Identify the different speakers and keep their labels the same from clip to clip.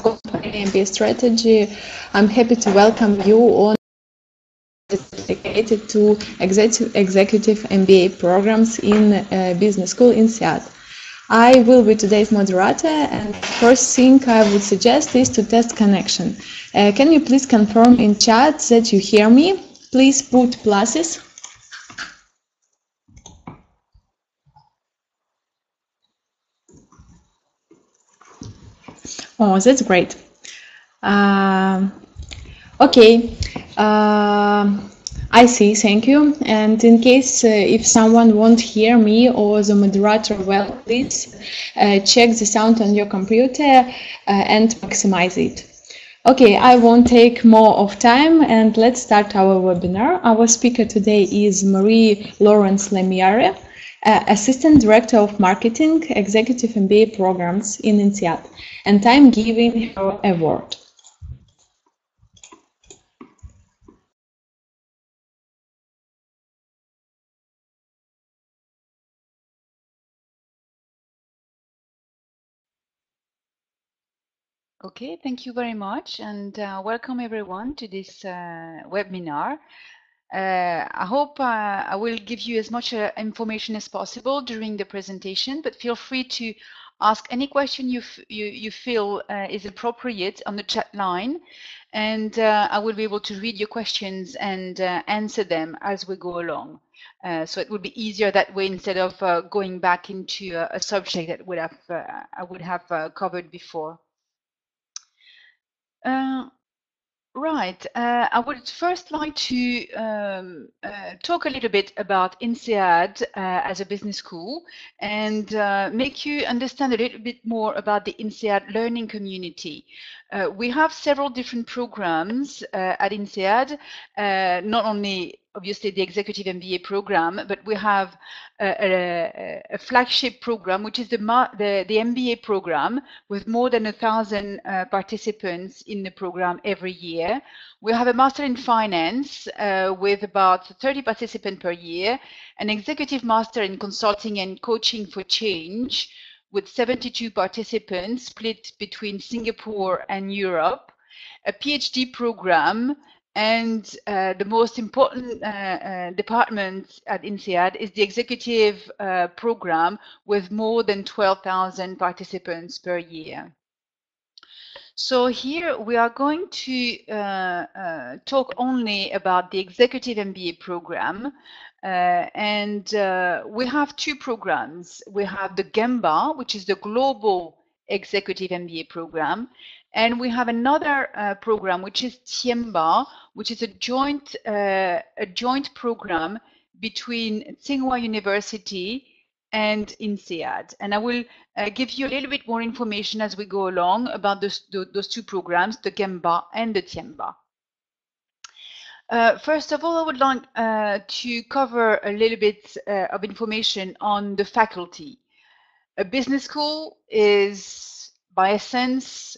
Speaker 1: company MBA strategy. I'm happy to welcome you on dedicated to executive MBA programs in business school INSEAD. I will be today's moderator, and first thing I would suggest is to test connection. Can you please confirm in chat that you hear me? Please put pluses. Oh, that's great. Okay, I see, thank you. And in case if someone won't hear me or the moderator well, please check the sound on your computer and maximize it. Okay, I won't take more of time and let's start our webinar. Our speaker today is Marie-Laurence Lemiare, Assistant Director of Marketing, Executive MBA Programs in INSEAD, and I'm giving her a word.
Speaker 2: Okay, thank you very much, and welcome everyone to this webinar. I hope I will give you as much information as possible during the presentation, but feel free to ask any question you feel is appropriate on the chat line, and I will be able to read your questions and answer them as we go along. So it will be easier that way instead of going back into a subject that I would have covered before. Right. I would first like to talk a little bit about INSEAD as a business school and make you understand a little bit more about the INSEAD learning community. We have several different programs at INSEAD, not only obviously the Executive MBA program, but we have a flagship program, which is the MBA program with more than 1,000 participants in the program every year. We have a Master in Finance with about 30 participants per year, an Executive Master in Consulting and Coaching for Change with 72 participants split between Singapore and Europe, a PhD program, and the most important department at INSEAD is the executive program with more than 12,000 participants per year. So here we are going to talk only about the executive MBA program. And we have two programs. We have the GEMBA, which is the Global Executive MBA program. And we have another program, which is TIEMBA, which is a joint program between Tsinghua University and INSEAD. And I will give you a little bit more information as we go along about those two programs, the GEMBA and the TIEMBA. First of all, I would like to cover a little bit of information on the faculty. A business school is, by essence,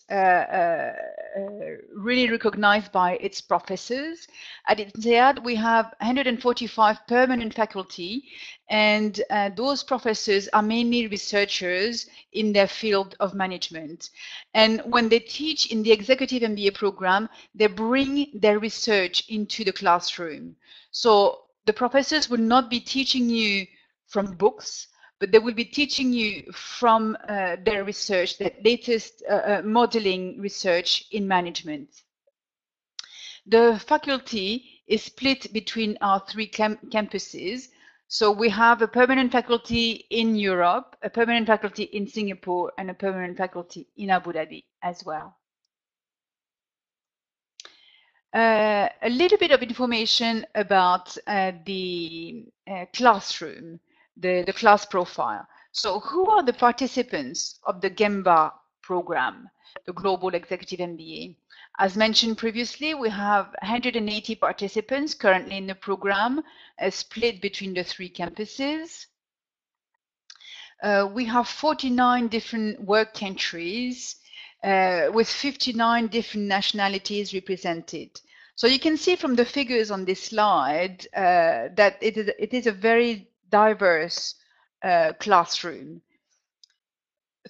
Speaker 2: really recognized by its professors. At INSEAD, we have 145 permanent faculty, and those professors are mainly researchers in their field of management. And when they teach in the Executive MBA program, they bring their research into the classroom. So the professors will not be teaching you from books, but they will be teaching you from their research, the latest modeling research in management. The faculty is split between our three campuses. So we have a permanent faculty in Europe, a permanent faculty in Singapore, and a permanent faculty in Abu Dhabi as well. A little bit of information about the classroom. The class profile. So who are the participants of the GEMBA program, the Global Executive MBA? As mentioned previously, we have 180 participants currently in the program, split between the three campuses. We have 49 different work countries with 59 different nationalities represented. So you can see from the figures on this slide that it is a very diverse classroom.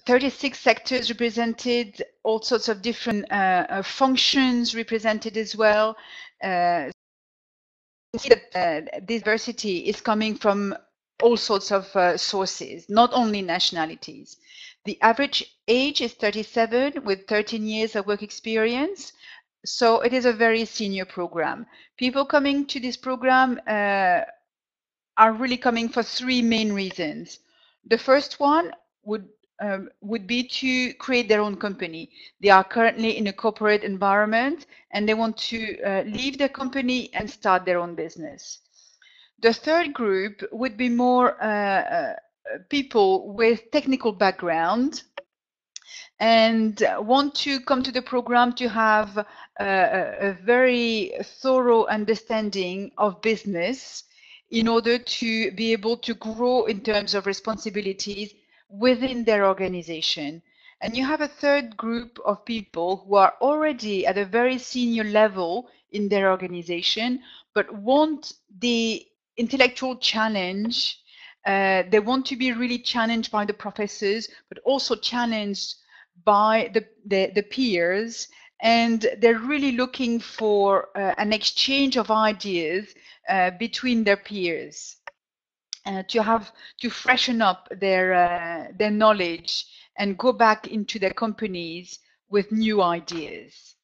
Speaker 2: 36 sectors represented, all sorts of different functions represented as well. See that diversity is coming from all sorts of sources, not only nationalities. The average age is 37 with 13 years of work experience. So it is a very senior program. People coming to this program are really coming for three main reasons. The first one would be to create their own company. They are currently in a corporate environment and they want to leave their company and start their own business. The third group would be more people with technical background and want to come to the program to have a very thorough understanding of business in order to be able to grow in terms of responsibilities within their organization. And you have a third group of people who are already at a very senior level in their organization, but want the intellectual challenge. They want to be really challenged by the professors, but also challenged by the peers, and they're really looking for an exchange of ideas between their peers to freshen up their knowledge and go back into their companies with new ideas.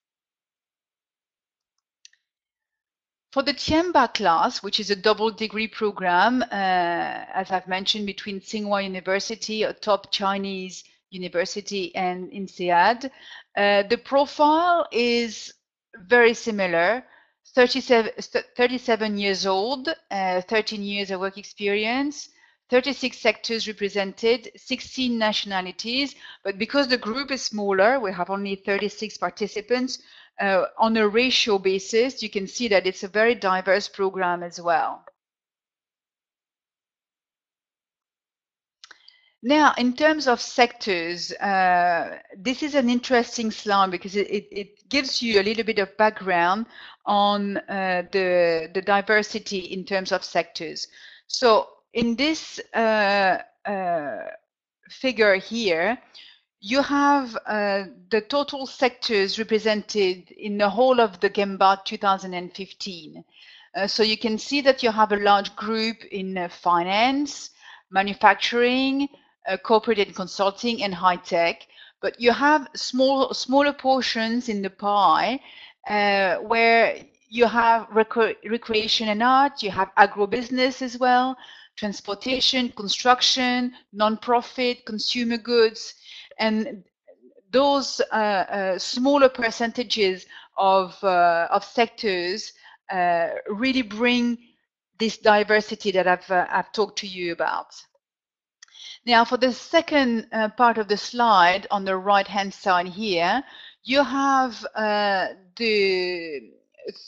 Speaker 2: For the Tianba class, which is a double degree program, as I've mentioned, between Tsinghua University, a top Chinese university, and INSEAD, the profile is very similar. 37 years old, 13 years of work experience, 36 sectors represented, 16 nationalities, but because the group is smaller, we have only 36 participants, on a ratio basis, you can see that it's a very diverse program as well. Now, in terms of sectors, this is an interesting slide because it gives you a little bit of background on the diversity in terms of sectors. So in this figure here, you have the total sectors represented in the whole of the Gemba 2015. So you can see that you have a large group in finance, manufacturing, corporate and consulting, and high tech. But you have smaller portions in the pie where you have recreation and art, you have agribusiness as well, transportation, construction, non-profit, consumer goods. And those smaller percentages of sectors really bring this diversity that I've talked to you about. Now, for the second part of the slide on the right-hand side here, you have the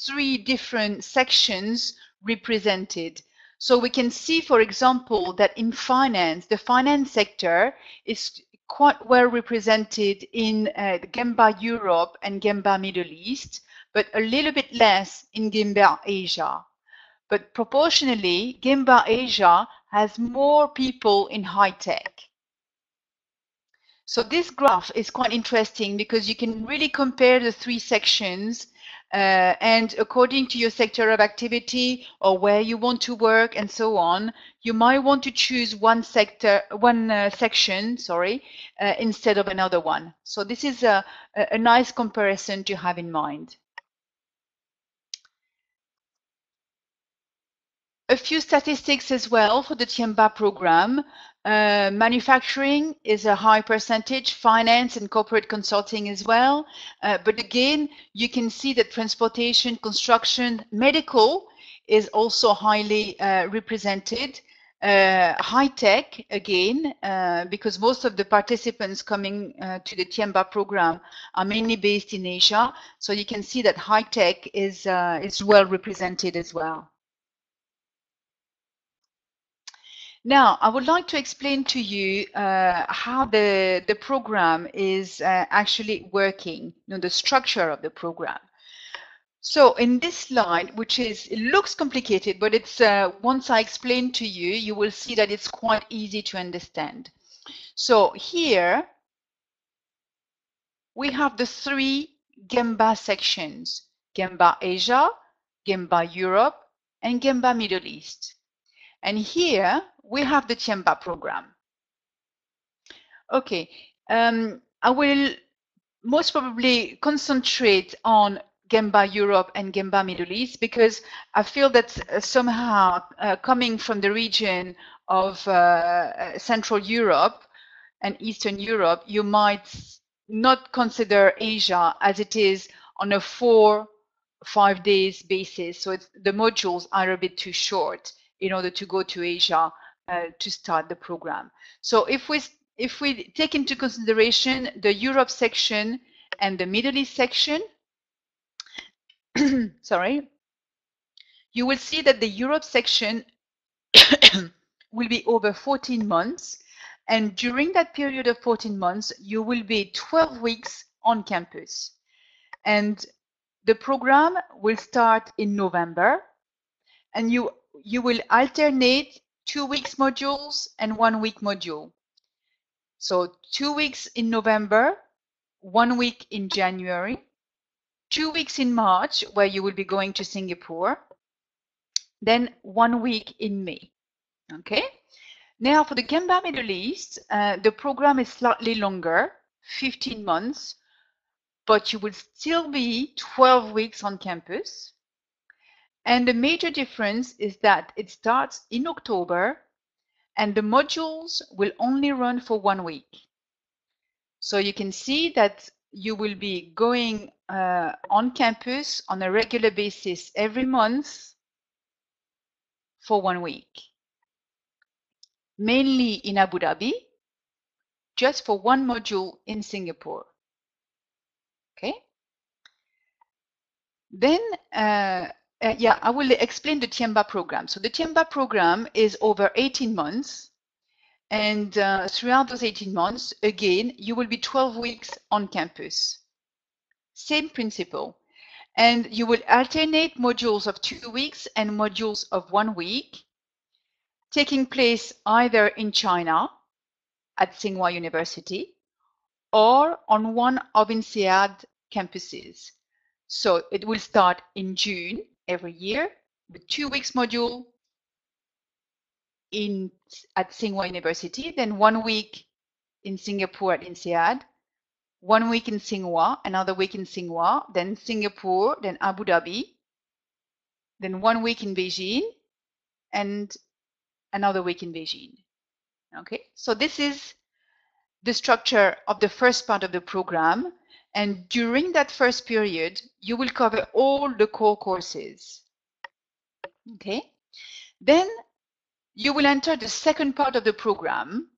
Speaker 2: three different sections represented. So we can see, for example, that in finance, the finance sector is quite well represented in Gemba Europe and Gemba Middle East, but a little bit less in Gemba Asia. But proportionally, Gemba Asia has more people in high tech. So this graph is quite interesting because you can really compare the three sections and according to your sector of activity or where you want to work and so on, you might want to choose one section, instead of another one. So this is a nice comparison to have in mind. A few statistics as well for the Tianba program. Manufacturing is a high percentage, finance and corporate consulting as well. But again, you can see that transportation, construction, medical is also highly represented. High tech, again, because most of the participants coming to the Tianba program are mainly based in Asia. So you can see that high tech is well represented as well. Now, I would like to explain to you how the program is actually working, the structure of the program. So in this slide, it looks complicated, but it's once I explain to you, you will see that it's quite easy to understand. So here we have the 3 Gemba sections: Gemba Asia, Gemba Europe, and Gemba Middle East. And here we have the Tiemba program. Okay, I will most probably concentrate on Gemba Europe and Gemba Middle East because I feel that somehow coming from the region of Central Europe and Eastern Europe, you might not consider Asia as it is on a 4-5 days basis. So the modules are a bit too short in order to go to Asia to start the program. So if we take into consideration the Europe section and the Middle East section, sorry, you will see that the Europe section will be over 14 months. And during that period of 14 months, you will be 12 weeks on campus. And the program will start in November, and you will alternate 2 weeks modules and 1 week module. So 2 weeks in November, 1 week in January, 2 weeks in March, where you will be going to Singapore, then 1 week in May. Okay. Now for the Gemba Middle East, the program is slightly longer, 15 months, but you will still be 12 weeks on campus. And the major difference is that it starts in October and the modules will only run for 1 week. So you can see that you will be going on campus on a regular basis every month for 1 week. Mainly in Abu Dhabi, just for 1 module in Singapore. Okay. Then, I will explain the Tiemba program. So the Tiemba program is over 18 months. And throughout those 18 months, again, you will be 12 weeks on campus. Same principle. And you will alternate modules of 2 weeks and modules of 1 week, taking place either in China at Tsinghua University or on one of INSEAD campuses. So it will start in June every year with 2 weeks module at Tsinghua University, then 1 week in Singapore at INSEAD, 1 week in Tsinghua, another week in Tsinghua, then Singapore, then Abu Dhabi, then 1 week in Beijing, and another week in Beijing. Okay, so this is the structure of the first part of the program. And during that first period, you will cover all the core courses. Okay, then you will enter the second part of the program.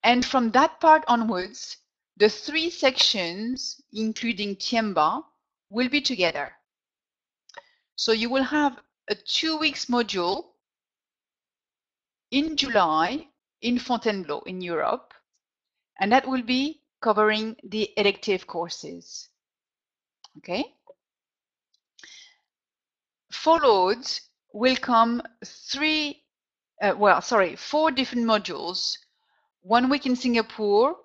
Speaker 2: And from that part onwards, the 3 sections, including Tiemba, will be together. So you will have a 2 weeks module in July in Fontainebleau in Europe, and that will be covering the elective courses. Okay. Followed will come 4 different modules, 1 week in Singapore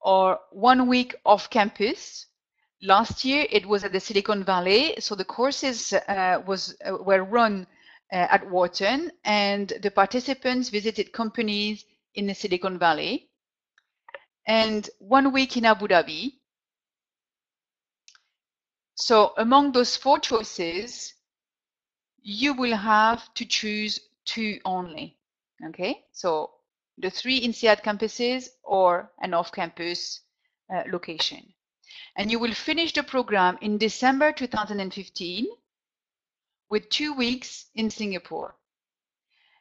Speaker 2: or 1 week off campus. Last year it was at the Silicon Valley, so the courses were run at Wharton, and the participants visited companies in the Silicon Valley. And 1 week in Abu Dhabi. So among those 4 choices, you will have to choose 2 only. Okay, so the 3 INSEAD campuses or an off-campus location. And you will finish the program in December 2015 with 2 weeks in Singapore.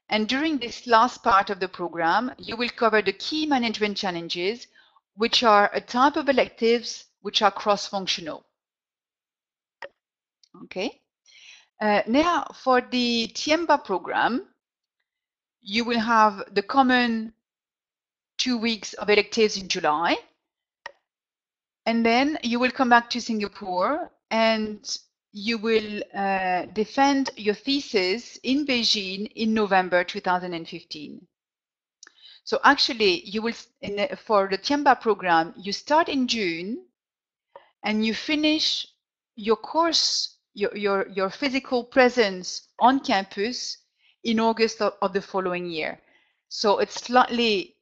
Speaker 2: And during this last part of the program, you will cover the key management challenges, which are a type of electives which are cross-functional. Okay. Now, for the Tiemba program, you will have the common 2 weeks of electives in July, and then you will come back to Singapore and you will defend your thesis in Beijing in November 2015. So actually, you will for the Tiamba program, you start in June, and you finish your course, your physical presence on campus in August of the following year. So it's slightly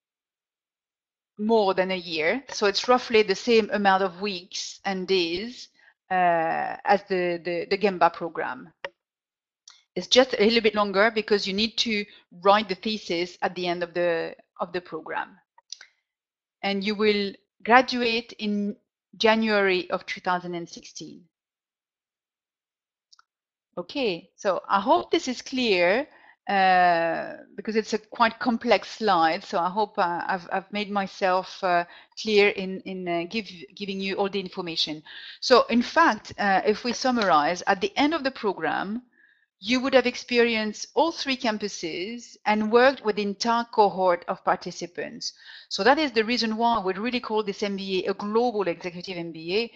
Speaker 2: more than a year. So it's roughly the same amount of weeks and days as the Gemba program. It's just a little bit longer because you need to write the thesis at the end of the program. And you will graduate in January of 2016. Okay, so I hope this is clear because it's a quite complex slide. So I hope I've made myself clear in giving you all the information. So in fact, if we summarize, at the end of the program, you would have experienced all 3 campuses and worked with the entire cohort of participants. So that is the reason why we really call this MBA a global executive MBA,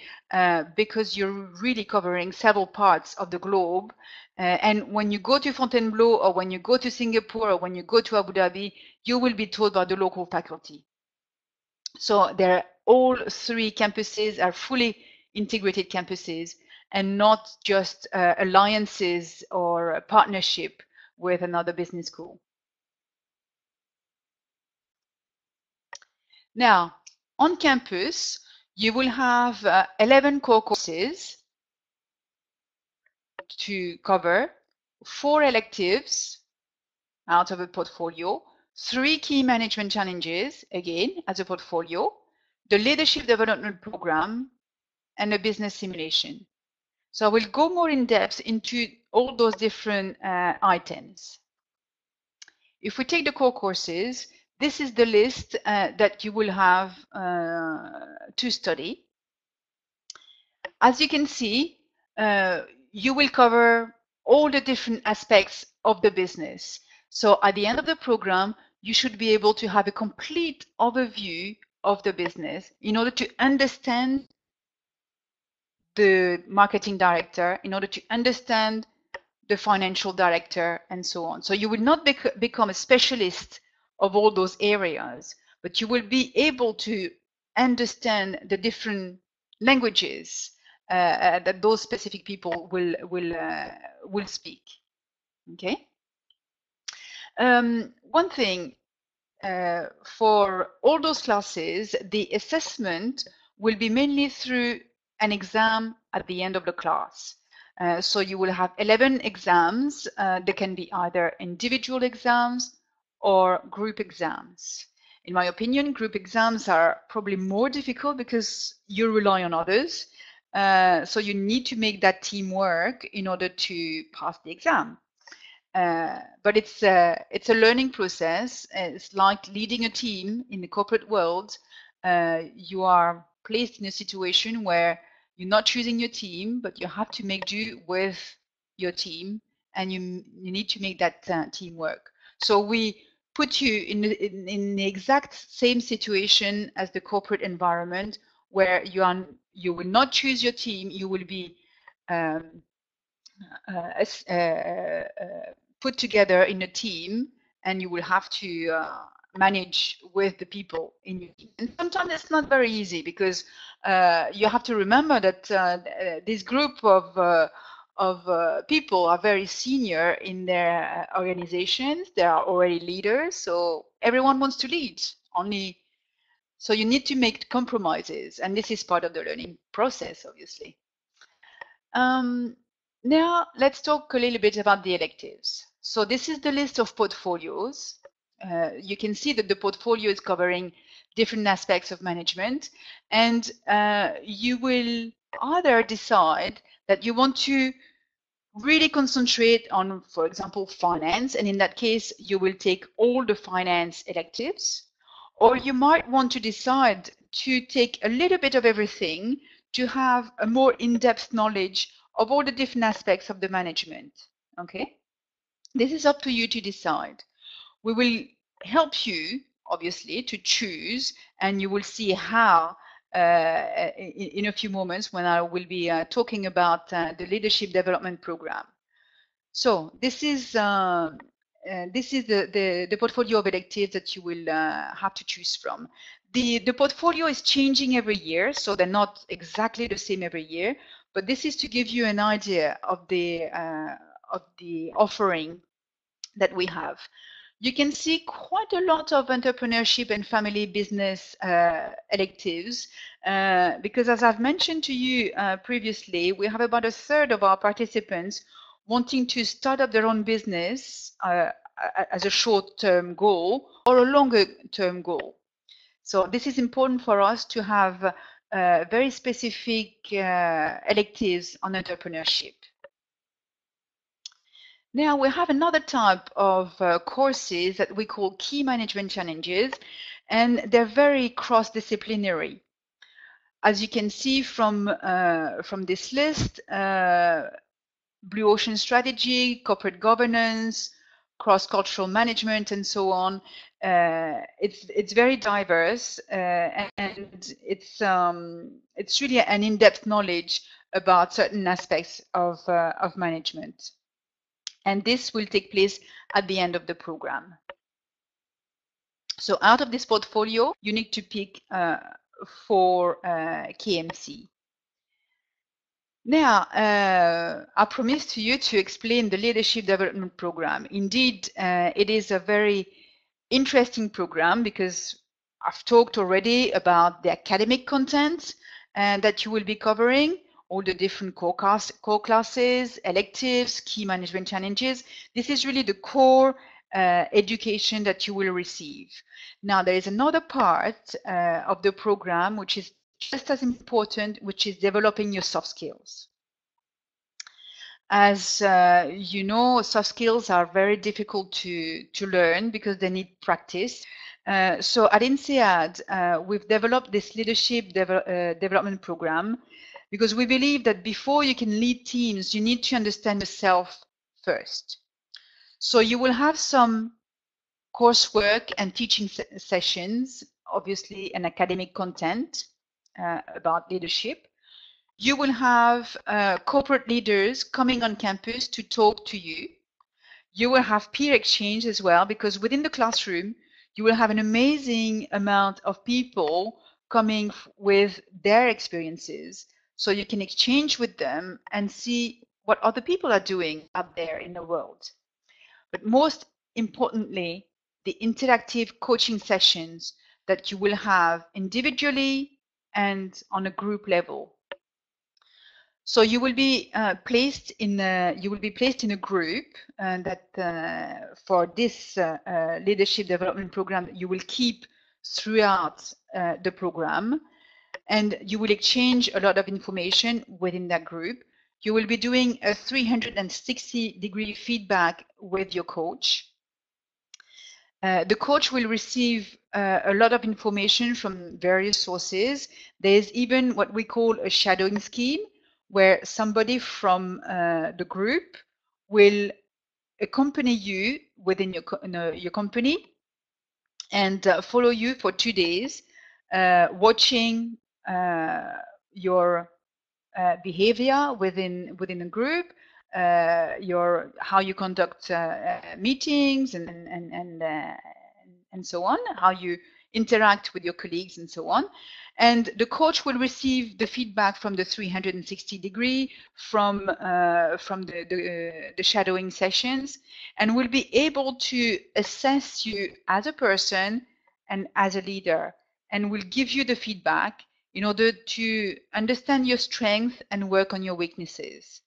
Speaker 2: because you're really covering several parts of the globe. And when you go to Fontainebleau, or when you go to Singapore, or when you go to Abu Dhabi, you will be told by the local faculty. So all 3 campuses are fully integrated campuses, and not just alliances or a partnership with another business school. Now, on campus, you will have 11 core courses to cover, 4 electives out of a portfolio, 3 key management challenges, again, as a portfolio, the leadership development program, and a business simulation. So I will go more in depth into all those different items. If we take the core courses, this is the list that you will have to study. As you can see, you will cover all the different aspects of the business. So at the end of the program, you should be able to have a complete overview of the business in order to understand the marketing director, in order to understand the financial director, and so on. So you will not become a specialist of all those areas, but you will be able to understand the different languages that those specific people will speak. Okay. One thing for all those classes, the assessment will be mainly through an exam at the end of the class. So you will have 11 exams. They can be either individual exams or group exams. In my opinion, group exams are probably more difficult because you rely on others. So you need to make that teamwork in order to pass the exam. But it's a learning process. It's like leading a team in the corporate world. You are placed in a situation where you're not choosing your team, but you have to make do with your team, and you need to make that team work. So we put you in the exact same situation as the corporate environment, where you will not choose your team. You will be put together in a team, and you will have to manage with the people in your team. And sometimes it's not very easy because you have to remember that this group of people are very senior in their organizations. They are already leaders, so everyone wants to lead. So you need to make compromises, and this is part of the learning process, obviously. Now let's talk a little bit about the electives. So this is the list of portfolios. You can see that the portfolio is covering different aspects of management, and you will either decide that you want to really concentrate on, for example, finance, and in that case, you will take all the finance electives, or you might want to decide to take a little bit of everything to have a more in-depth knowledge of all the different aspects of the management. Okay, this is up to you to decide. We will help you, obviously, to choose, and you will see how in a few moments when I will be talking about the leadership development program. So this is this is the portfolio of electives that you will have to choose from. The portfolio is changing every year, so they're not exactly the same every year, but this is to give you an idea of the offering that we have. You can see quite a lot of entrepreneurship and family business electives, because as I've mentioned to you previously, we have about a third of our participants wanting to start up their own business as a short-term goal or a longer-term goal. So this is important for us to have very specific electives on entrepreneurship. Now we have another type of courses that we call key management challenges, and they're very cross-disciplinary. As you can see from this list, Blue Ocean Strategy, Corporate Governance, Cross-Cultural Management, and so on. It's very diverse, and it's really an in-depth knowledge about certain aspects of management. And this will take place at the end of the program. So out of this portfolio, you need to pick 4 KMC. Now, I promised to you to explain the Leadership Development Program. Indeed, it is a very interesting program because I've talked already about the academic content that you will be covering, all the different core classes, electives, key management challenges. This is really the core education that you will receive. Now, there is another part of the program which is just as important, which is developing your soft skills. As you know, soft skills are very difficult to learn because they need practice. So at INSEAD, we've developed this leadership development program because we believe that before you can lead teams, you need to understand yourself first. So you will have some coursework and teaching sessions, obviously, and academic content about leadership. You will have corporate leaders coming on campus to talk to you. You will have peer exchange as well, because within the classroom, you will have an amazing amount of people coming with their experiences. So you can exchange with them and see what other people are doing out there in the world. But most importantly, the interactive coaching sessions that you will have individually and on a group level. So you will be placed in a group, and that for this leadership development program you will keep throughout the program, and you will exchange a lot of information within that group. You will be doing a 360-degree feedback with your coach. The coach will receive a lot of information from various sources. There's even what we call a shadowing scheme, where somebody from the group will accompany you within your company and follow you for 2 days, watching your behavior within a group, how you conduct meetings and so on, how you interact with your colleagues and so on. And the coach will receive the feedback from the 360-degree, from the shadowing sessions, and will be able to assess you as a person and as a leader, and will give you the feedback in order to understand your strengths and work on your weaknesses.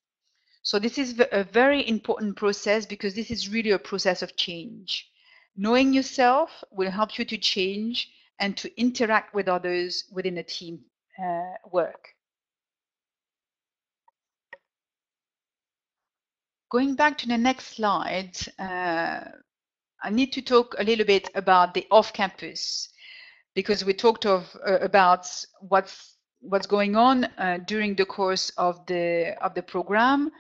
Speaker 2: So this is a very important process because this is really a process of change. Knowing yourself will help you to change and to interact with others within a team work. Going back to the next slide, I need to talk a little bit about the off-campus, because we talked about what's going on during the course of the program,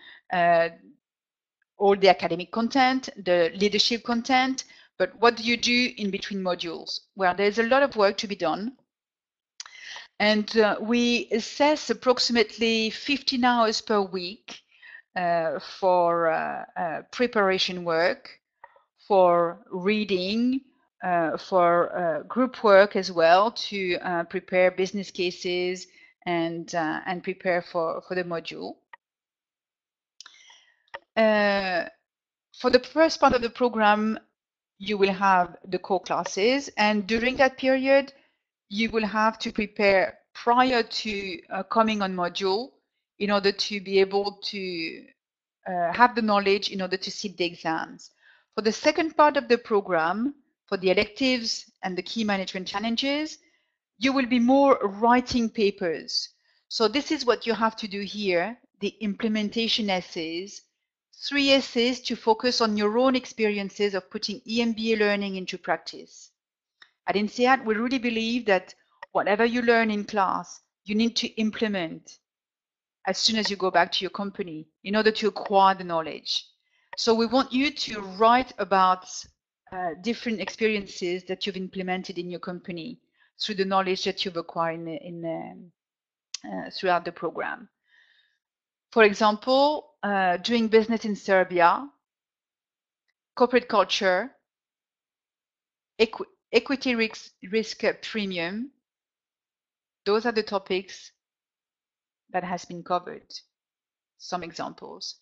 Speaker 2: all the academic content, the leadership content, but what do you do in between modules? Well, there's a lot of work to be done. And we assess approximately 15 hours per week for preparation work, for reading, for group work as well, to prepare business cases and prepare for the module. For the first part of the program, you will have the core classes, and during that period, you will have to prepare prior to coming on module in order to be able to have the knowledge in order to sit the exams. For the second part of the program, for the electives and the key management challenges, you will be more writing papers. So this is what you have to do here, the implementation essays, 3 essays to focus on your own experiences of putting MBA learning into practice. At INSEAD, we really believe that whatever you learn in class, you need to implement as soon as you go back to your company in order to acquire the knowledge. So we want you to write about different experiences that you've implemented in your company through the knowledge that you've acquired throughout the program. For example, doing business in Serbia, corporate culture, equity risk premium, those are the topics that has been covered. Some examples.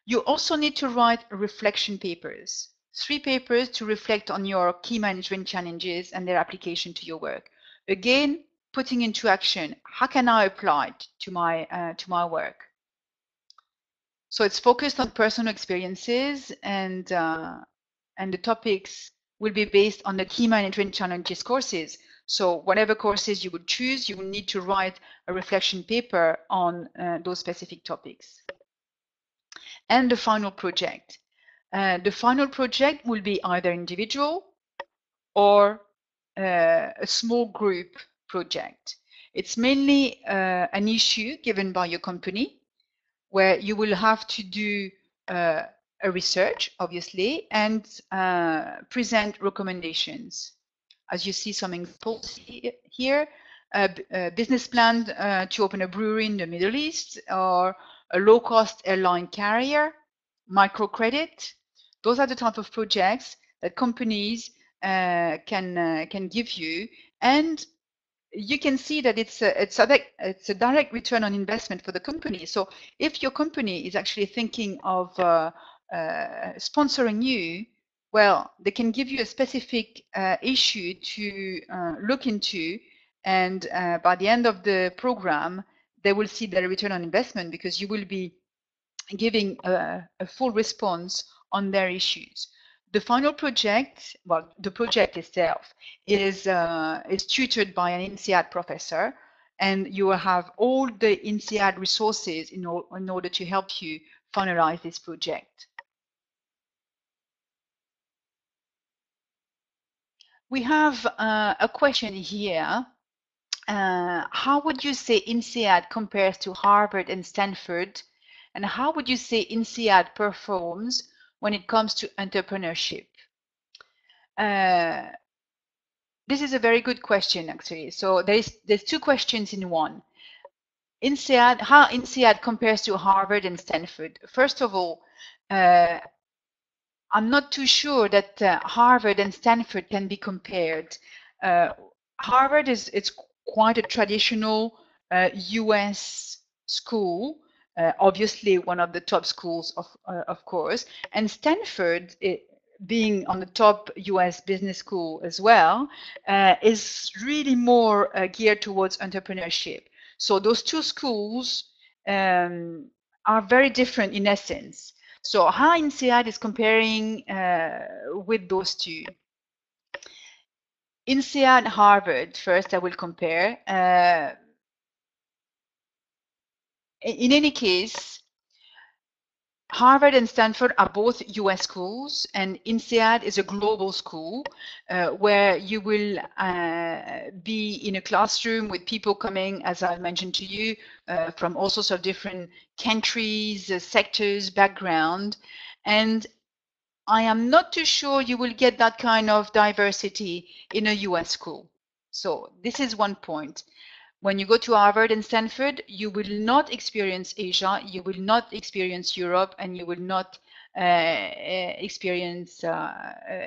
Speaker 2: You also need to write reflection papers, 3 papers to reflect on your key management challenges and their application to your work. Again, putting into action, how can I apply it to my work? So it's focused on personal experiences, and the topics will be based on the key management challenges courses. So whatever courses you would choose, you will need to write a reflection paper on those specific topics. And the final project. The final project will be either individual or a small group project. It's mainly an issue given by your company, where you will have to do a research, obviously, and present recommendations. As you see some examples here, a business plan to open a brewery in the Middle East, or a low-cost airline carrier, microcredit. Those are the type of projects that companies can give you, and you can see that it's a direct return on investment for the company. So if your company is actually thinking of sponsoring you, well, they can give you a specific issue to look into, and by the end of the program, they will see their return on investment, because you will be giving a full response on their issues. The final project, well, the project itself is tutored by an INSEAD professor, and you will have all the INSEAD resources in order to help you finalize this project. We have a question here. How would you say INSEAD compares to Harvard and Stanford? And how would you say INSEAD performs when it comes to entrepreneurship? This is a very good question, actually. So there's 2 questions in one. INSEAD, how INSEAD compares to Harvard and Stanford. First of all, I'm not too sure that Harvard and Stanford can be compared. Harvard it's quite a traditional US school, obviously one of the top schools of course, and Stanford, being on the top US business school as well, is really more geared towards entrepreneurship. So those 2 schools are very different in essence. So how INSEAD is comparing with those 2? INSEAD, Harvard, first I will compare. In any case, Harvard and Stanford are both US schools, and INSEAD is a global school where you will be in a classroom with people coming, as I mentioned to you, from all sorts of different countries, sectors, background. And I am not too sure you will get that kind of diversity in a US school. So this is one point. When you go to Harvard and Stanford, you will not experience Asia, you will not experience Europe, and you will not experience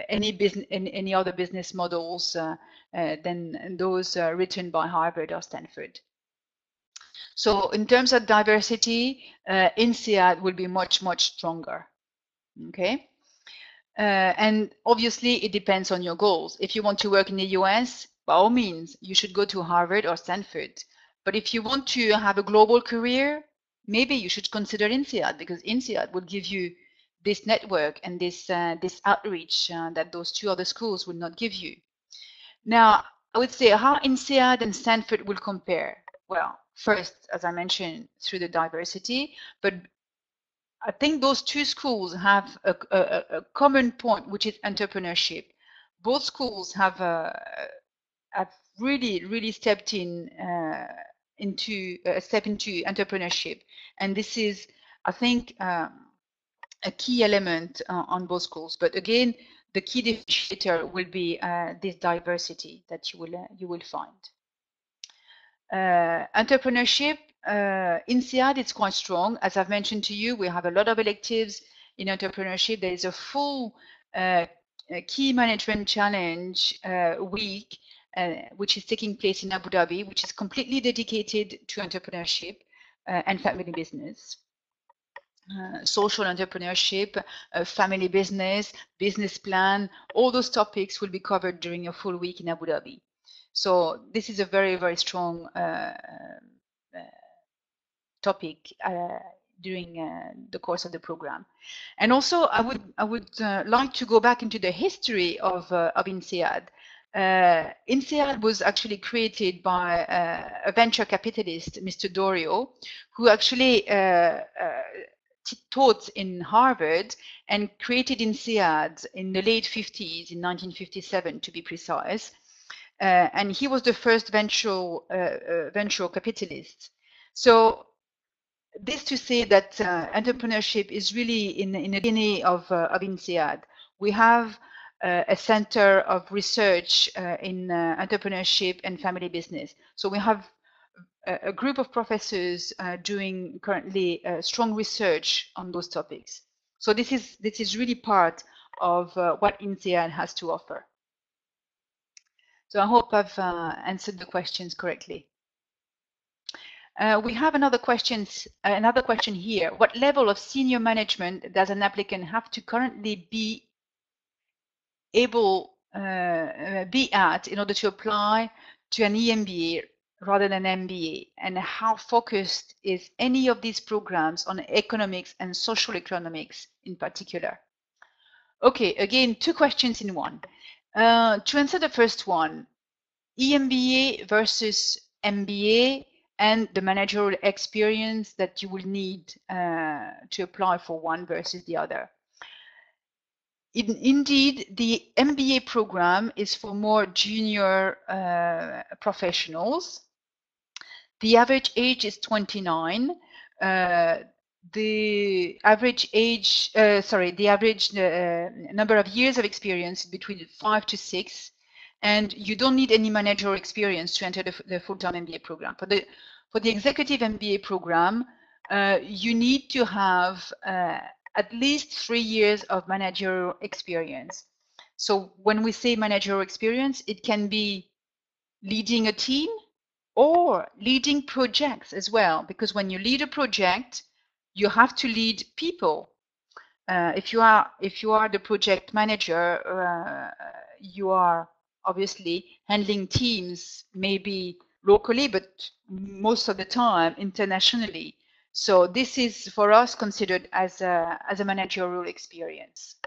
Speaker 2: any other business models than those written by Harvard or Stanford. So in terms of diversity, INSEAD will be much, much stronger. Okay. And obviously, it depends on your goals. If you want to work in the US, by all means, you should go to Harvard or Stanford. But if you want to have a global career, maybe you should consider INSEAD, because INSEAD will give you this network and this outreach that those two other schools will not give you. Now, I would say how INSEAD and Stanford will compare. Well, first, as I mentioned, through the diversity, but I think those two schools have a common point, which is entrepreneurship. Both schools have really stepped into entrepreneurship, and this is, I think, a key element on both schools. But again, the key differentiator will be this diversity that you will find. Entrepreneurship. INSEAD is quite strong. As I've mentioned to you, we have a lot of electives in entrepreneurship. There is a full key management challenge week, which is taking place in Abu Dhabi, which is completely dedicated to entrepreneurship and family business. Social entrepreneurship, family business, business plan, all those topics will be covered during a full week in Abu Dhabi. So this is a very, very strong topic during the course of the program. And also, I would like to go back into the history of INSEAD. INSEAD was actually created by a venture capitalist, Mr. Dorio, who actually taught in Harvard and created INSEAD in the late 50s, in 1957 to be precise. And he was the first venture capitalist. So this to say that entrepreneurship is really in the DNA of INSEAD. We have a center of research in entrepreneurship and family business. So we have a group of professors doing currently strong research on those topics. So this is really part of what INSEAD has to offer. So I hope I've answered the questions correctly. We have another question here. What level of senior management does an applicant have to currently be at in order to apply to an EMBA rather than MBA? And how focused is any of these programs on economics and social economics in particular? Okay, again, two questions in one. To answer the first one, EMBA versus MBA and the managerial experience that you will need to apply for one versus the other. Indeed, the MBA program is for more junior professionals. The average age is 29. The average number of years of experience between 5 to 6. And you don't need any managerial experience to enter the full-time MBA program. For the executive MBA program, you need to have at least 3 years of managerial experience. So when we say managerial experience, it can be leading a team or leading projects as well, because when you lead a project, you have to lead people. If you are the project manager, you are obviously handling teams, maybe locally, but most of the time internationally. So this is for us considered as a managerial experience.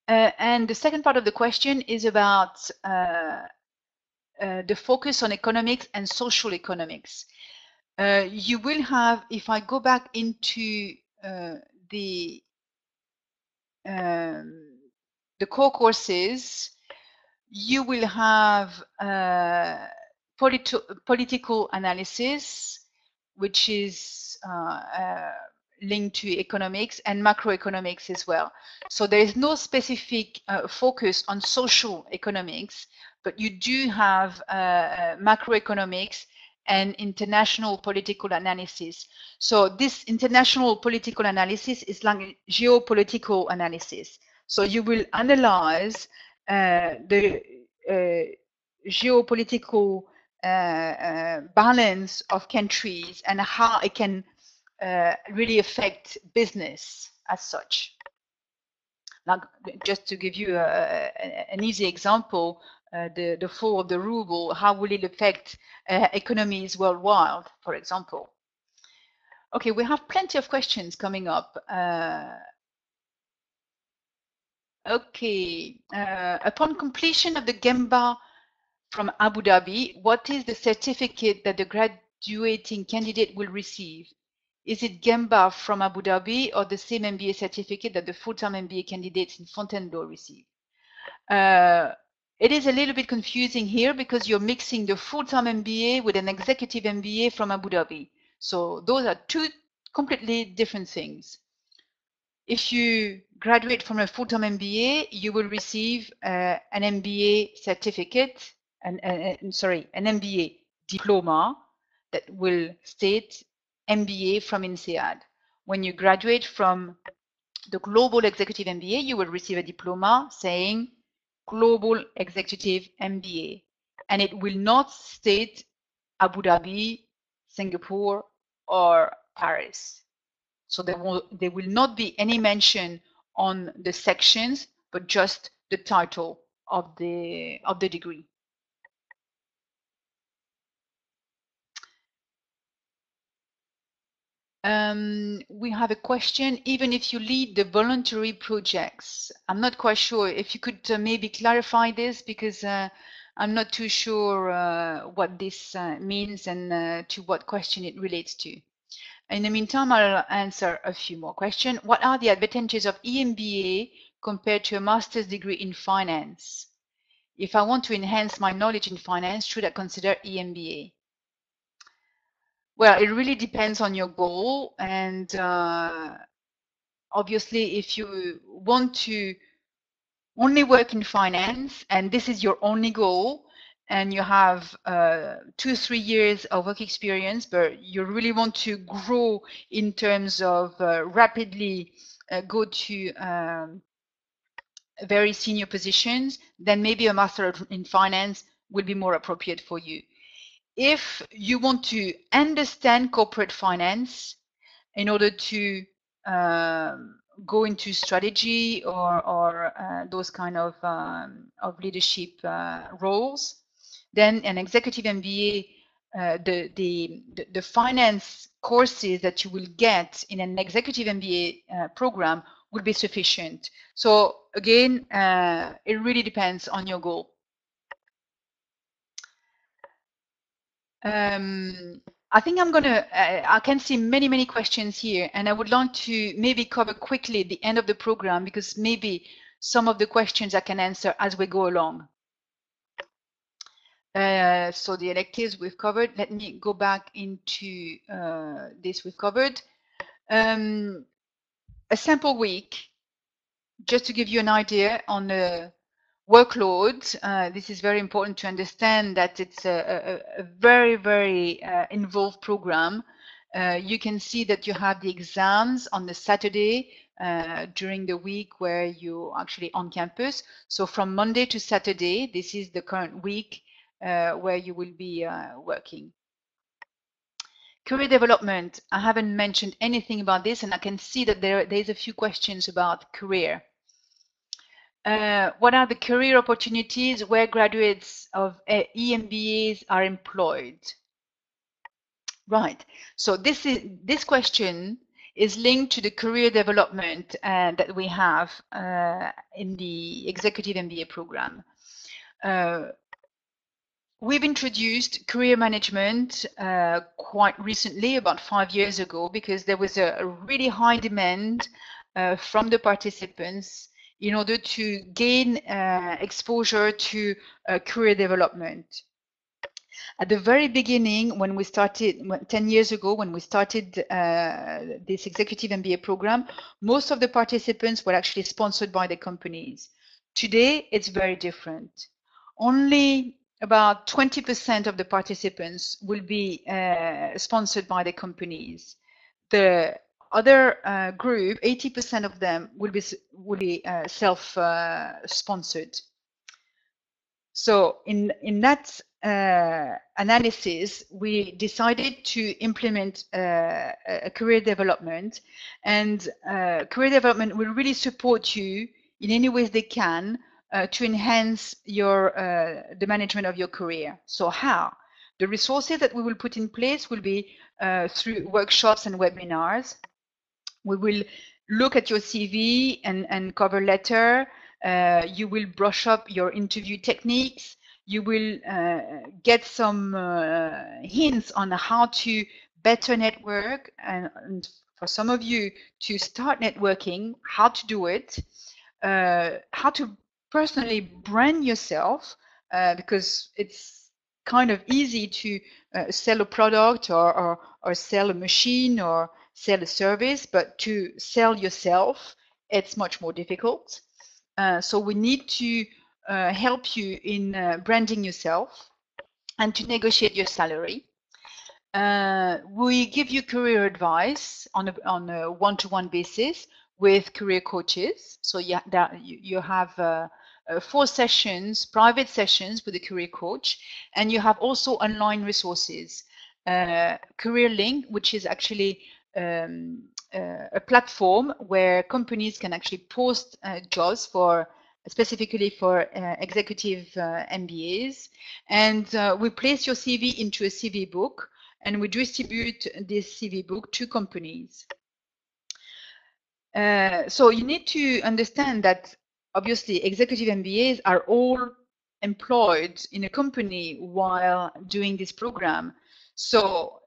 Speaker 2: And the second part of the question is about the focus on economics and social economics. You will have, if I go back into the core courses, you will have political analysis, which is linked to economics, and macroeconomics as well. So there is no specific focus on social economics, but you do have macroeconomics and international political analysis. So this international political analysis is like geopolitical analysis. So you will analyze the geopolitical balance of countries and how it can really affect business as such. Like, just to give you an easy example, the fall of the ruble, how will it affect economies worldwide, for example? Okay, we have plenty of questions coming up. Okay, upon completion of the Gemba from Abu Dhabi, what is the certificate that the graduating candidate will receive? Is it Gemba from Abu Dhabi or the same MBA certificate that the full-time MBA candidates in Fontainebleau receive? It is a little bit confusing here because you're mixing the full-time MBA with an executive MBA from Abu Dhabi. So those are two completely different things. If you graduate from a full-time MBA, you will receive an MBA certificate, an MBA diploma that will state MBA from INSEAD. When you graduate from the Global Executive MBA, you will receive a diploma saying Global Executive MBA, and it will not state Abu Dhabi, Singapore, or Paris. So there will not be any mention on the sections, but just the title of the degree. We have a question, even if you lead the voluntary projects. I'm not quite sure if you could maybe clarify this, because I'm not too sure what this means and to what question it relates to. In the meantime, I'll answer a few more questions. What are the advantages of EMBA compared to a master's degree in finance? If I want to enhance my knowledge in finance, should I consider EMBA? Well, it really depends on your goal. And obviously, if you want to only work in finance and this is your only goal, and you have 2-3 years of work experience, but you really want to grow in terms of rapidly go to very senior positions, then maybe a master in finance will be more appropriate for you. If you want to understand corporate finance in order to go into strategy or those kind of leadership roles, then an executive MBA, the finance courses that you will get in an executive MBA program will be sufficient. So again, it really depends on your goal. I think I can see many questions here, and I would like to maybe cover quickly the end of the program, because maybe some of the questions I can answer as we go along. So the electives we've covered. Let me go back into this we've covered. A sample week, just to give you an idea on the workload. This is very important to understand that it's a very involved program. You can see that you have the exams on the Saturday during the week where you're actually on campus. So from Monday to Saturday, this is the current week where you will be working. Career development, I haven't mentioned anything about this, and I can see that there's a few questions about career. What are the career opportunities where graduates of EMBAs are employed? Right. So this question is linked to the career development that we have in the executive MBA program. We've introduced career management quite recently, about 5 years ago, because there was a really high demand from the participants in order to gain exposure to career development. At the very beginning, when we started 10 years ago, when we started this executive MBA program, most of the participants were actually sponsored by the companies. Today, it's very different. Only about 20% of the participants will be sponsored by the companies. The other group, 80% of them will be self-sponsored. So in that analysis, we decided to implement a career development, and career development will really support you in any ways they can to enhance your the management of your career. So how? The resources that we will put in place will be through workshops and webinars. We will look at your CV and cover letter. You will brush up your interview techniques. You will get some hints on how to better network, and for some of you to start networking, how to do it, how to personally brand yourself, because it's kind of easy to sell a product or sell a machine or sell a service, but to sell yourself, it's much more difficult. So we need to help you in branding yourself and to negotiate your salary. We give you career advice on a one-to-one basis with career coaches. So you have 4 sessions, private sessions with a career coach, and you have also online resources. Career Link, which is actually a platform where companies can actually post jobs for specifically for executive MBAs, and we place your CV into a CV book, and we distribute this CV book to companies. So you need to understand that obviously executive MBAs are all employed in a company while doing this program. So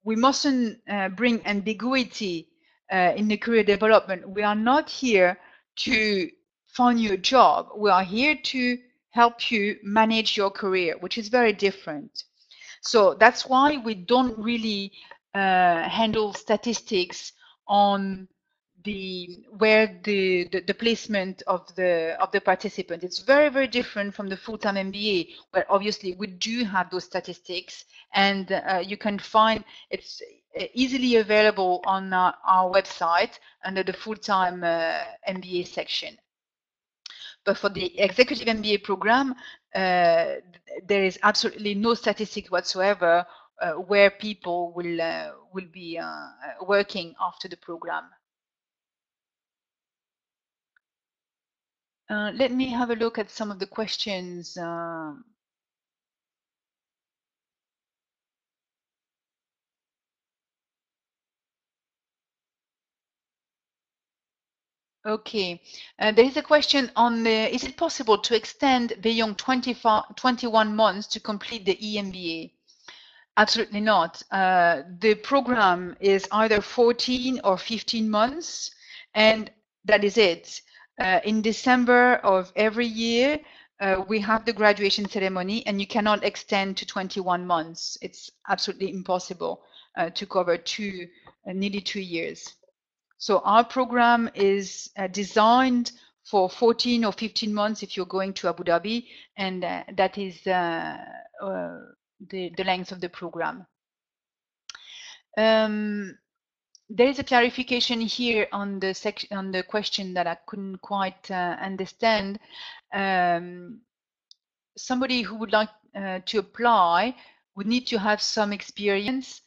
Speaker 2: we mustn't bring ambiguity in the career development. We are not here to find you a job. We are here to help you manage your career, which is very different. So that's why we don't really handle statistics on where the placement of the participant. It's very, very different from the full-time MBA, where obviously we do have those statistics, and you can find it's easily available on our website under the full-time MBA section. But for the executive MBA program, there is absolutely no statistic whatsoever where people will be working after the program. Let me have a look at some of the questions. Okay, there is a question on is it possible to extend beyond 21 months to complete the EMBA? Absolutely not. The program is either 14 or 15 months, and that is it. In December of every year, we have the graduation ceremony, and you cannot extend to 21 months. It's absolutely impossible to cover nearly 2 years. So our program is designed for 14 or 15 months if you're going to Abu Dhabi, and that is the length of the program. There is a clarification here on the question that I couldn't quite understand. Somebody who would like to apply would need to have some experience,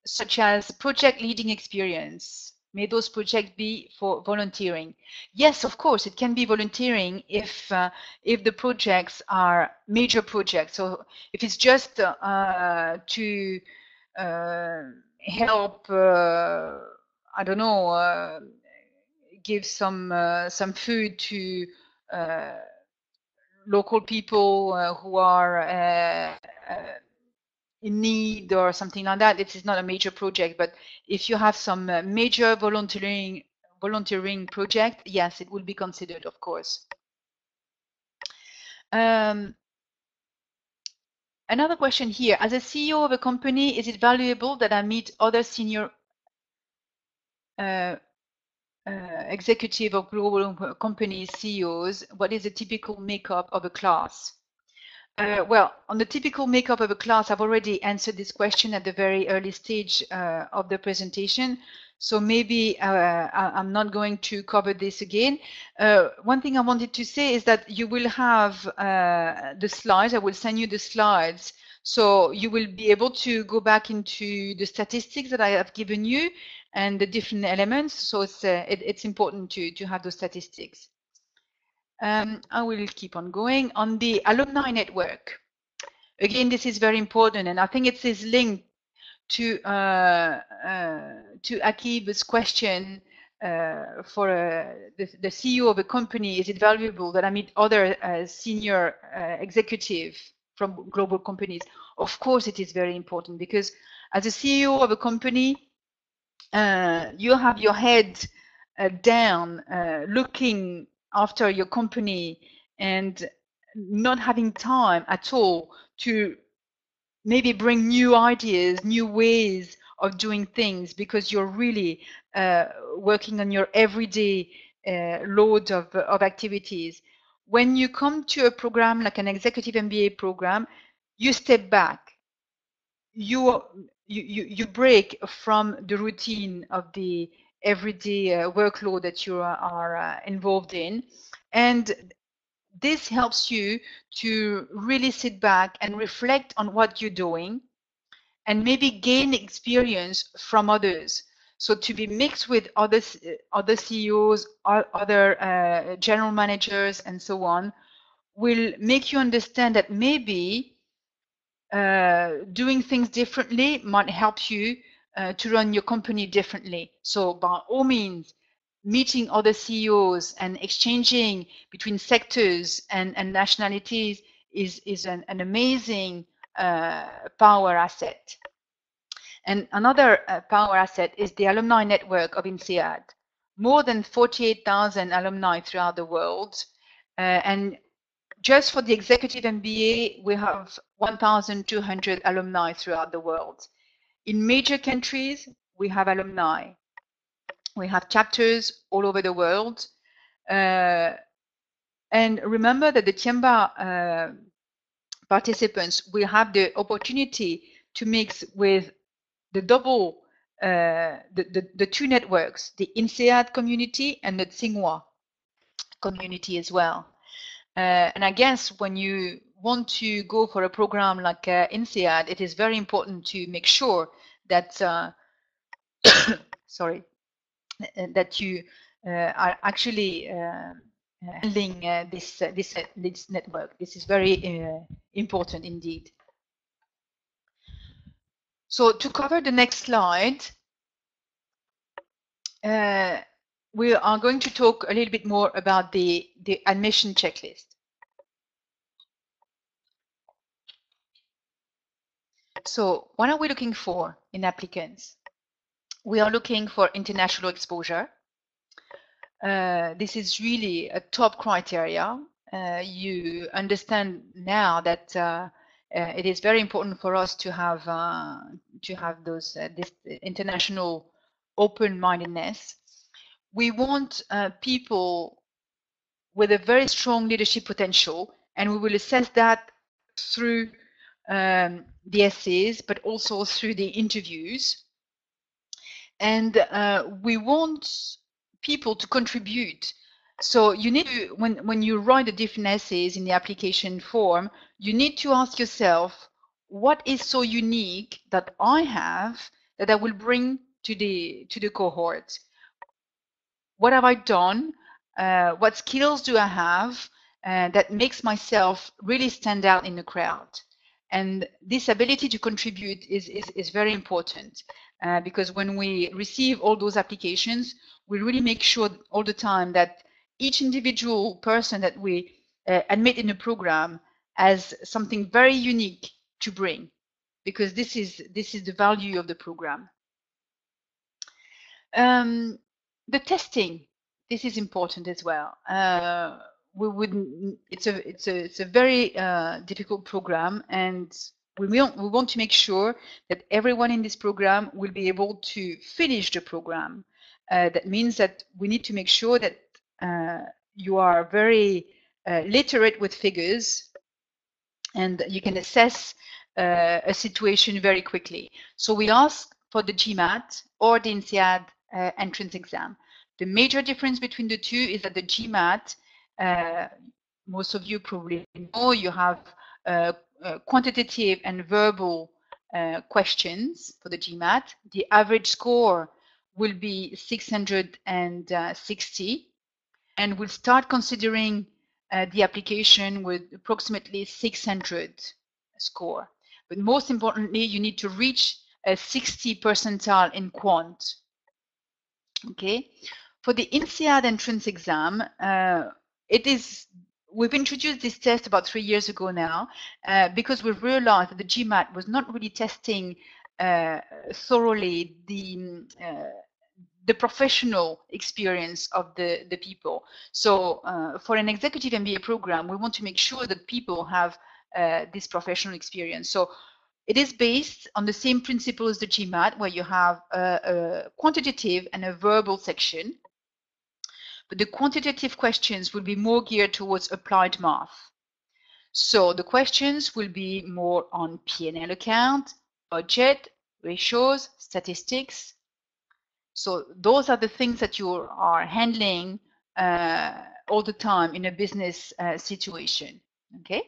Speaker 2: such as project leading experience. May those projects be for volunteering? Yes, of course, it can be volunteering if the projects are major projects. So if it's just to help, I don't know, give some food to local people who are in need or something like that, it is not a major project. But if you have some major volunteering project, yes, it will be considered, of course. Another question here: as a CEO of a company, is it valuable that I meet other senior executive of global companies, CEOs? What is the typical makeup of a class? Well, on the typical makeup of a class, I've already answered this question at the very early stage of the presentation. So maybe I'm not going to cover this again. One thing I wanted to say is that you will have the slides. I will send you the slides. So you will be able to go back into the statistics that I have given you and the different elements. So it's important to have those statistics. I will keep on going. On the alumni network, again, this is very important, and I think it is linked to Akib's question for the CEO of a company. Is it valuable that I meet other senior executives from global companies? Of course, it is very important, because as a CEO of a company, you have your head down, looking after your company and not having time at all to maybe bring new ideas, new ways of doing things, because you're really working on your everyday load of activities. When you come to a program like an executive MBA program, you step back. You break from the routine of the everyday workload that you are involved in, and this helps you to really sit back and reflect on what you're doing and maybe gain experience from others. So to be mixed with other CEOs, other general managers, and so on, will make you understand that maybe doing things differently might help you to run your company differently. So by all means, meeting other CEOs and exchanging between sectors and nationalities is an amazing power asset. And another power asset is the alumni network of INSEAD. More than 48,000 alumni throughout the world. And just for the executive MBA, we have 1,200 alumni throughout the world. In major countries, we have alumni. We have chapters all over the world. And remember that the Tiamba participants will have the opportunity to mix with the double, the two networks, the INSEAD community and the Tsinghua community as well. And I guess when you want to go for a program like INSEAD, it is very important to make sure that, sorry, that you are actually handling this network. This is very important indeed. So to cover the next slide, we are going to talk a little bit more about the admission checklist. So what are we looking for in applicants? We are looking for international exposure. This is really a top criteria. You understand now that it is very important for us to have those this international open-mindedness. We want people with a very strong leadership potential, and we will assess that through the essays, but also through the interviews. And we want people to contribute. So you need to, when you write the different essays in the application form, you need to ask yourself, what is so unique that I have that I will bring to the cohort? What have I done? What skills do I have that makes myself really stand out in the crowd? And this ability to contribute is very important because when we receive all those applications, we really make sure all the time that each individual person that we admit in the program has something very unique to bring, because this is the value of the program. The testing, this is important as well. It's a very difficult program, and we want to make sure that everyone in this program will be able to finish the program. That means that we need to make sure that you are very literate with figures, and you can assess a situation very quickly. So we ask for the GMAT or the INSEAD entrance exam. The major difference between the two is that the GMAT, most of you probably know, you have quantitative and verbal questions for the GMAT. The average score will be 660, and we'll start considering the application with approximately 600 score. But most importantly, you need to reach a 60 percentile in quant. Okay, for the INSEAD entrance exam, we've introduced this test about 3 years ago now, because we realized that the GMAT was not really testing thoroughly the professional experience of the people. So for an executive MBA program, we want to make sure that people have this professional experience. So it is based on the same principle as the GMAT, where you have a quantitative and a verbal section. But the quantitative questions will be more geared towards applied math. So the questions will be more on P&L account, budget, ratios, statistics. So those are the things that you are handling all the time in a business situation. Okay.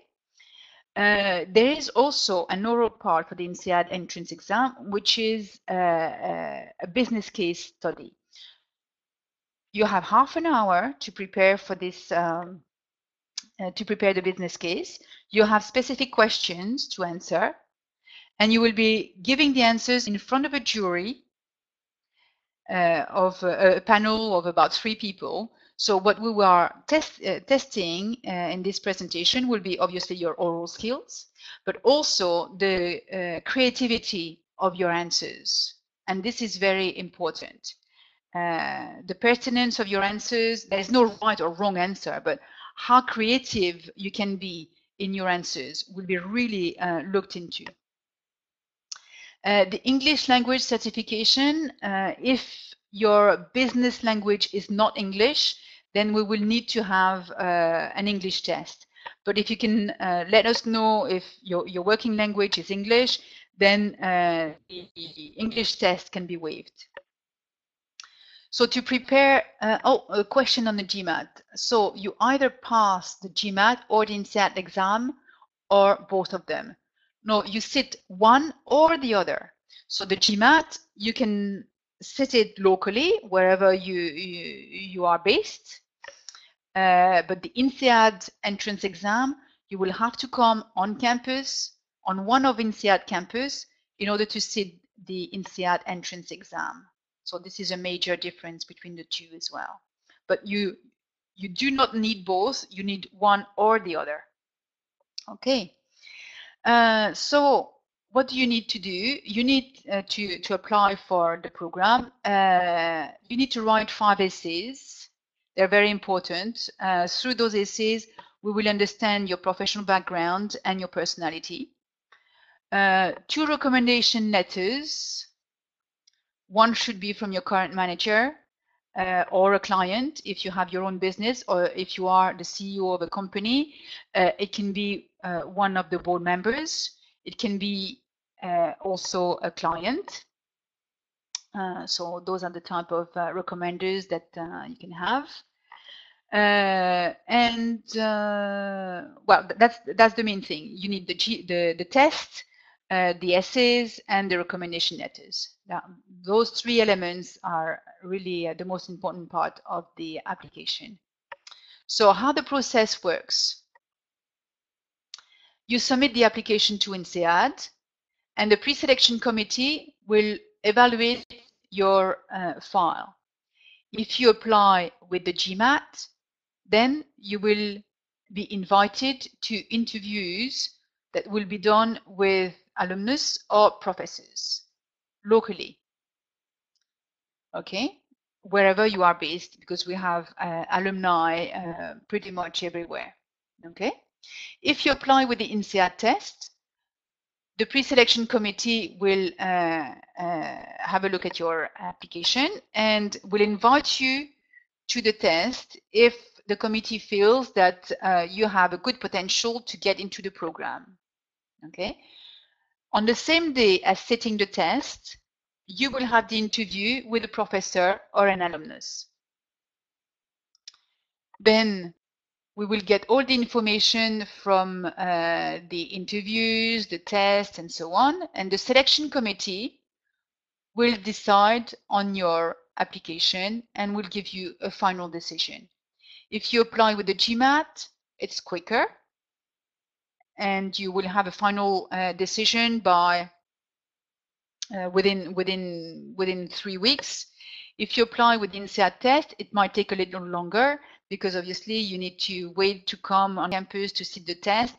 Speaker 2: There is also an oral part for the INSEAD entrance exam, which is a business case study. You have half an hour to prepare for this, to prepare the business case. You have specific questions to answer, and you will be giving the answers in front of a jury of a panel of about 3 people. So what we are testing in this presentation will be obviously your oral skills, but also the creativity of your answers. And this is very important. The pertinence of your answers, there is no right or wrong answer, but how creative you can be in your answers will be really looked into. The English language certification, if your business language is not English, then we will need to have an English test. But if you can let us know if your working language is English, then the English test can be waived. So to prepare, a question on the GMAT. So you either pass the GMAT or the INSEAD exam, or both of them. No, you sit one or the other. So the GMAT, you can sit it locally wherever you are based. But the INSEAD entrance exam, you will have to come on campus, on one of INSEAD campus, in order to sit the INSEAD entrance exam. So this is a major difference between the two as well. But you do not need both, you need one or the other. Okay. So what do you need to do? You need to apply for the program. You need to write 5 essays. They're very important. Through those essays, we will understand your professional background and your personality. 2 recommendation letters. One should be from your current manager or a client if you have your own business, or if you are the CEO of a company. It can be one of the board members. It can be also a client. So those are the type of recommenders that you can have. Well, that's the main thing. You need the test, the essays, and the recommendation letters. Those 3 elements are really the most important part of the application. So how the process works. You submit the application to INSEAD, and the pre-selection committee will evaluate your file. If you apply with the GMAT, then you will be invited to interviews that will be done with alumnus or professors locally. Okay, wherever you are based, because we have alumni pretty much everywhere. Okay, if you apply with the INSEAD test, the pre-selection committee will have a look at your application and will invite you to the test if the committee feels that you have a good potential to get into the program. Okay. On the same day as setting the test, you will have the interview with a professor or an alumnus. Then we will get all the information from the interviews, the tests, and so on. And the selection committee will decide on your application and will give you a final decision. If you apply with the GMAT, it's quicker, and you will have a final decision by within 3 weeks. If you apply with the INSEAD test, it might take a little longer because obviously you need to wait to come on campus to sit the test,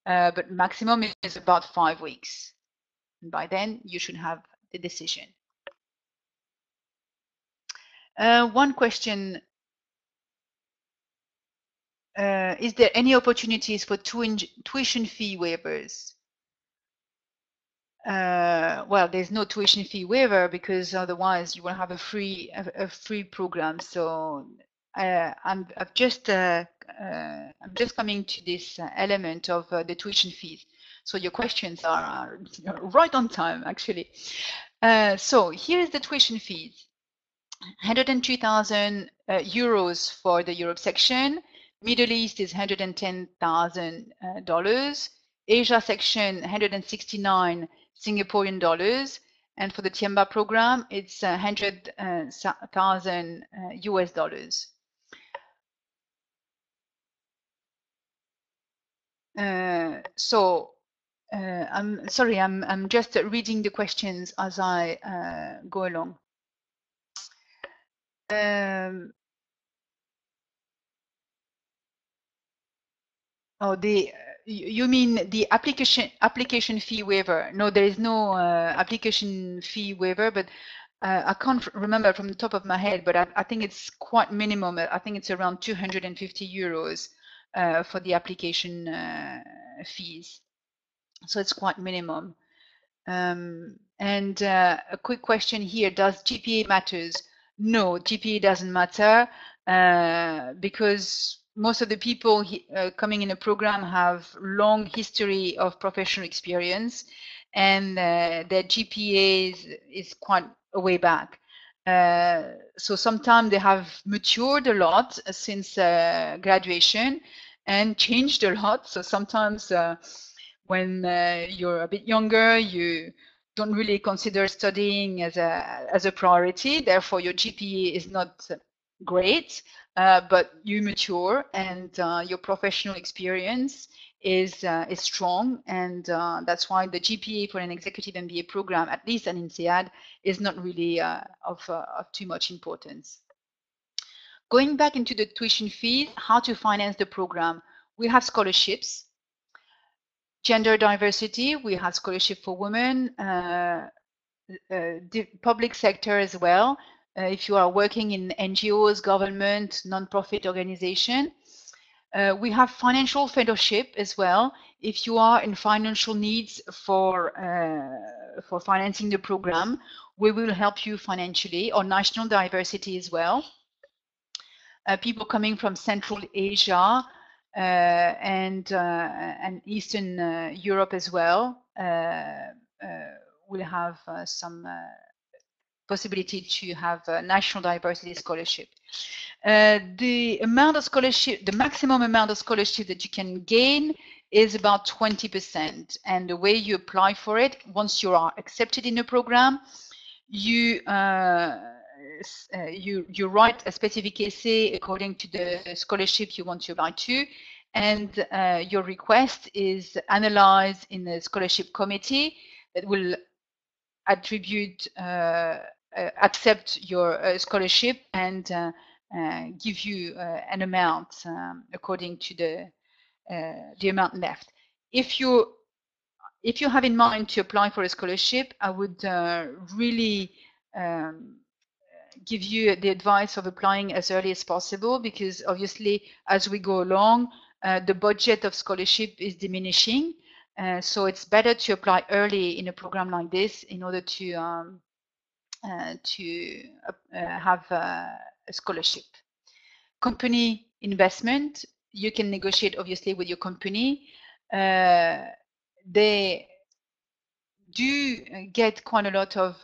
Speaker 2: but maximum is about 5 weeks. And by then, you should have the decision. One question, is there any opportunities for tuition fee waivers? Well, there's no tuition fee waiver because otherwise you will have a free program. So I'm just coming to this element of the tuition fees. So your questions are right on time, actually. So here is the tuition fees: 102,000 euros for the Europe section. Middle East is $110,000. Asia section 169 Singaporean dollars, and for the Tiamba program, it's 100,000 US dollars. I'm sorry, I'm just reading the questions as I go along. You mean the application fee waiver? No, there is no application fee waiver, but I can't remember from the top of my head, but I think it's quite minimum. I think it's around 250 euros for the application fees. So it's quite minimum. And a quick question here, does GPA matters? No, GPA doesn't matter because most of the people coming in a program have long history of professional experience, and their GPA is quite a way back. So sometimes they have matured a lot since graduation and changed a lot. So sometimes when you're a bit younger, you don't really consider studying as a priority. Therefore, your GPA is not great, but you mature and your professional experience is strong, and that's why the GPA for an executive MBA program, at least an INSEAD, is not really of too much importance. Going back into the tuition fees, how to finance the program. We have scholarships. Gender diversity, we have scholarship for women, the public sector as well. If you are working in NGOs, government, non-profit organization. We have financial fellowship as well. If you are in financial needs for financing the program, we will help you financially, or national diversity as well. People coming from Central Asia and Eastern Europe as well will have some possibility to have a national diversity scholarship. The amount of scholarship, the maximum amount of scholarship that you can gain is about 20%. And the way you apply for it, once you are accepted in the program, you write a specific essay according to the scholarship you want to apply to, and your request is analyzed in the scholarship committee that will accept your scholarship and give you an amount according to the amount left. If you have in mind to apply for a scholarship, I would really give you the advice of applying as early as possible, because obviously as we go along, the budget of scholarship is diminishing. So it's better to apply early in a program like this in order to have a scholarship. Company investment. You can negotiate obviously with your company. They do get quite a lot of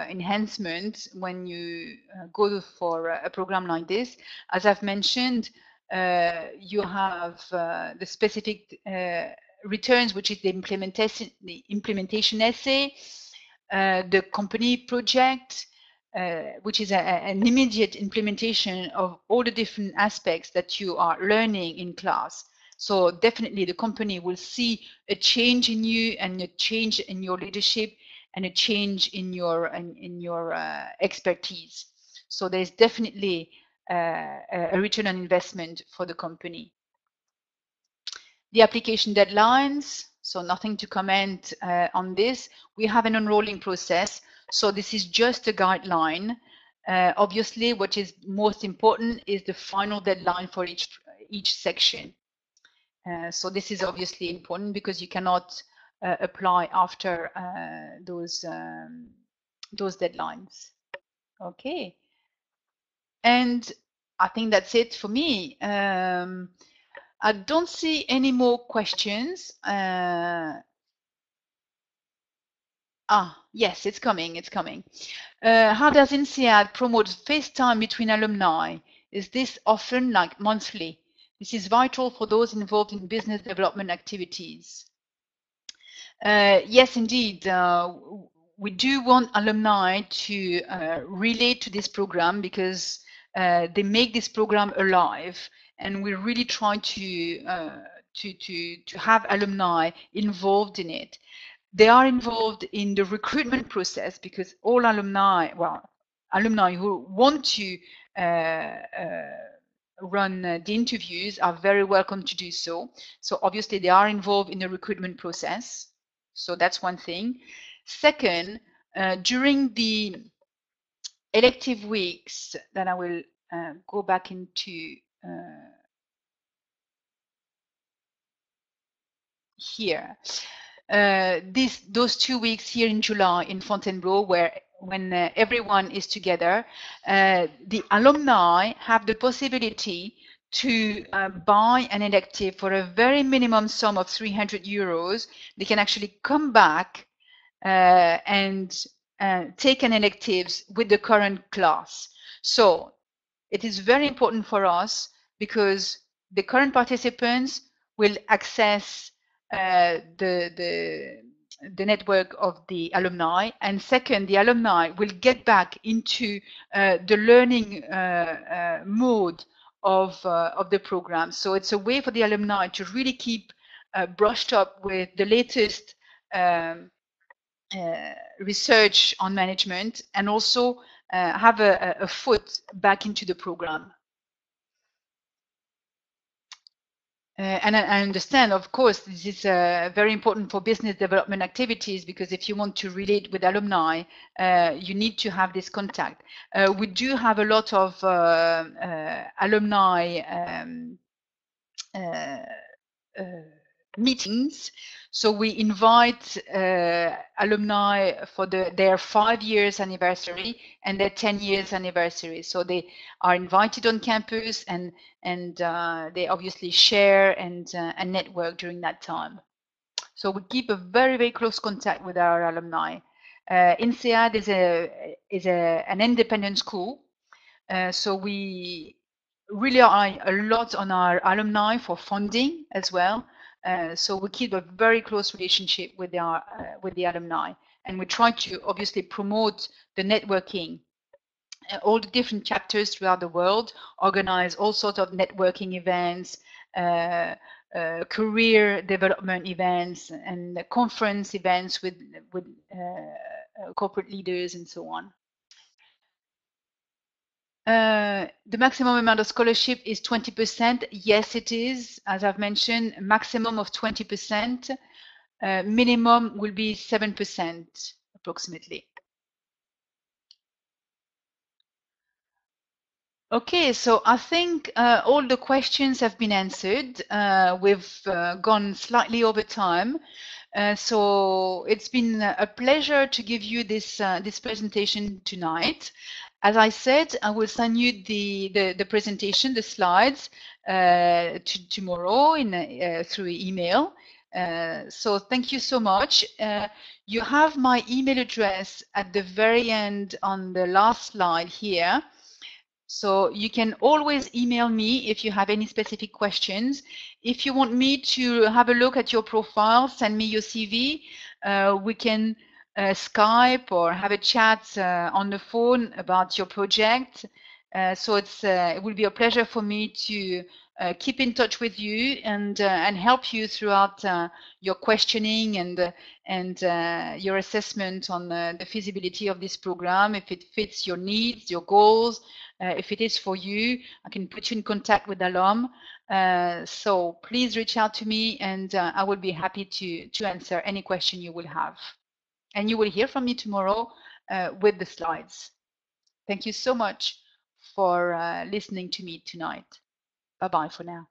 Speaker 2: enhancement when you go for a program like this. As I've mentioned, you have the specific returns, which is the implementation essay, the company project, which is an immediate implementation of all the different aspects that you are learning in class. So definitely the company will see a change in you and a change in your leadership and a change in your expertise. So there's definitely a return on investment for the company. The application deadlines, so nothing to comment on this. We have an enrolling process, so this is just a guideline. Obviously, what is most important is the final deadline for each section. So this is obviously important because you cannot apply after those deadlines. Okay, and I think that's it for me. I don't see any more questions. Yes, it's coming. It's coming. How does INSEAD promote FaceTime between alumni? Is this often, like monthly? This is vital for those involved in business development activities. Yes, indeed. We do want alumni to relate to this program because they make this program alive, and we really try to have alumni involved in it. They are involved in the recruitment process because all alumni, alumni who want to run the interviews are very welcome to do so. So obviously they are involved in the recruitment process. So that's one thing. Second, during the elective weeks that I will go back into here. Those 2 weeks here in July in Fontainebleau, when everyone is together, the alumni have the possibility to buy an elective for a very minimum sum of 300 euros. They can actually come back and take an electives with the current class. So it is very important for us because the current participants will access the network of the alumni, and second, the alumni will get back into the learning mode of the program. So it's a way for the alumni to really keep brushed up with the latest research on management, and also have a foot back into the program. And I understand, of course, this is very important for business development activities, because if you want to relate with alumni, you need to have this contact. We do have a lot of alumni meetings. So we invite alumni for their 5 years anniversary and their 10 years anniversary. So they are invited on campus, and they obviously share and network during that time. So we keep a very, very close contact with our alumni. INSEAD is an independent school. So we rely a lot on our alumni for funding as well. So we keep a very close relationship with the alumni, and we try to obviously promote the networking. All the different chapters throughout the world organize all sorts of networking events, career development events, and conference events with corporate leaders and so on. The maximum amount of scholarship is 20%. Yes, it is. As I've mentioned, a maximum of 20%. Minimum will be 7% approximately. Okay, so I think all the questions have been answered. We've gone slightly over time. So it's been a pleasure to give you this presentation tonight. As I said, I will send you the presentation, the slides, tomorrow through email. So thank you so much. You have my email address at the very end on the last slide here. So you can always email me if you have any specific questions. If you want me to have a look at your profile, send me your CV. We can Skype or have a chat on the phone about your project. So it will be a pleasure for me to keep in touch with you and help you throughout your questioning and your assessment on the feasibility of this program, if it fits your needs, your goals. If it is for you, I can put you in contact with Alom. So please reach out to me, and I will be happy to answer any question you will have. And you will hear from me tomorrow with the slides. Thank you so much for listening to me tonight. Bye-bye for now.